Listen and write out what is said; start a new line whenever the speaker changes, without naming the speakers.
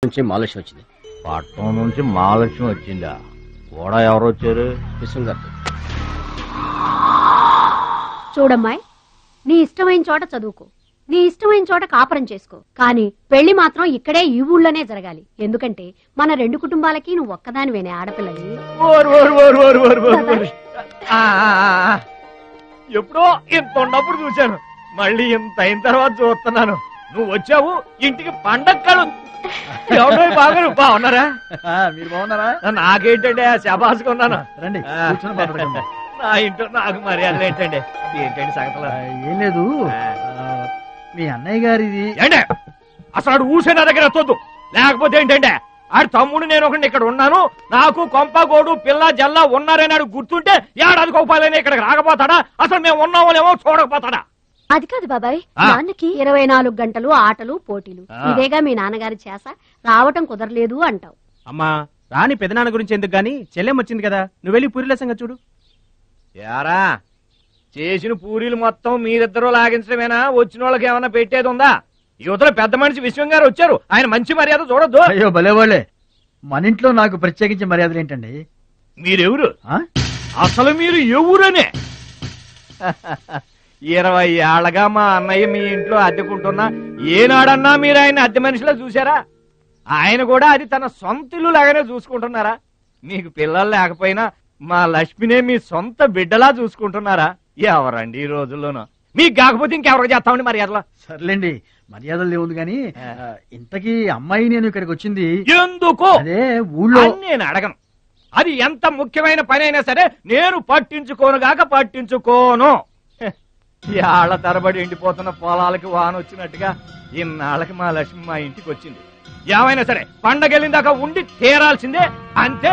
నుంచి మహాలక్ష్మి వచ్చింది.
పట్నం నుంచి మహాలక్ష్మి వచ్చిందా? కూడా ఎవరు వచ్చారు?
విశ్వం గారు.
చూడమ్మాయి, నీ ఇష్టమైన చోట చదువుకో, నీ ఇష్టమైన చోట కాపురం చేసుకో, కానీ పెళ్లి మాత్రం ఇక్కడే ఈ ఊళ్ళోనే జరగాలి. ఎందుకంటే మన రెండు కుటుంబాలకి నువ్వు ఒక్కదానివేనే ఆడపిల్లని.
ఎప్పుడో ఇంత ఉన్నప్పుడు చూశాను, మళ్ళీ ఇంత అయిన తర్వాత చూస్తున్నాను. నువ్వు వచ్చావు ఇంటికి పండగ కలు. ఎవరో బాగా బాగున్నారా?
మీరు బాగున్నారా?
నాకేంటండి శబాసుగా ఉన్నాను.
రండి
నా ఇంట్లో నాకు మర్యాదలు ఏంటండి? ఏంటండి సంగతులు?
ఏం లేదు, మీ అన్నయ్య గారిది.
ఏంటే అసలు ఆడు ఊసే నా దగ్గర వద్దు. లేకపోతే ఏంటంటే ఆడు తమ్ముడు నేను ఒకటి ఇక్కడ ఉన్నాను, నాకు కొంపగోడు పిల్ల జల్లా ఉన్నారని ఆడు గుర్తుంటే ఏడాది కోపాలని ఇక్కడికి రాకపోతాడా? అసలు మేము ఉన్నామోలేమో చూడకపోతాడా?
అది కాదు బాబాయ్, నాన్నకి 24 గంటలు ఆటలు పోటీలు, ఇదేగా మీ నాన్నగారి చేస. రావటం కుదరలేదు అంటావు.
అమ్మా రాణి పెదనాన్న గురించి ఎందుకు గాని, చెల్లెం వచ్చింది కదా, నువ్వు వెళ్ళి పూరిల సంగతి చూడు.
యారా చేసిన పూరీలు మొత్తం మీరిద్దరూ లాగించడమేనా? వచ్చిన వాళ్ళకి ఏమన్నా పెట్టేది ఉందా? యువతలో పెద్ద మనిషి విశ్వం గారు వచ్చారు, ఆయన మంచి మర్యాద చూడొద్దు.
అయ్యో భలేవాళ్లే, మన ఇంట్లో నాకు ప్రత్యేకించి మర్యాదలు ఏంటండి?
మీరెవరు? అసలు మీరు ఎవరనే? 20 ఏళ్లగా మా అన్నయ్య మీ ఇంట్లో అద్దెకుంటున్నా ఏనాడన్నా మీరు ఆయన అద్దె మనిషిలో చూసారా? ఆయన కూడా అది తన సొంత ఇల్లు లాగానే చూసుకుంటున్నారా? మీకు పిల్లలు లేకపోయినా మా లక్ష్మినే మీ సొంత బిడ్డలా చూసుకుంటున్నారా? ఎవరండి ఈ రోజుల్లోనూ? మీకు కాకపోతే ఇంకెవరికి చేస్తామండి మర్యాదలో?
సర్లేండి, మర్యాదలు లేవుంది గాని ఇంతకీ అమ్మాయి నేను ఇక్కడికి వచ్చింది
ఎందుకు?
అదే ఊళ్ళో.
నేను అడగను, అది ఎంత ముఖ్యమైన పని అయినా సరే నేను పట్టించుకోనుగాక పట్టించుకోను. ఏళ్ల తరబడి ఎండిపోతున్న పొలాలకి వాన వచ్చినట్టుగా ఇన్నాళ్ళకి మా లక్ష్మి మా ఇంటికి వచ్చింది. ఏమైనా సరే పండగెళ్ళిన దాకా ఉండి తీరాల్సిందే, అంతే.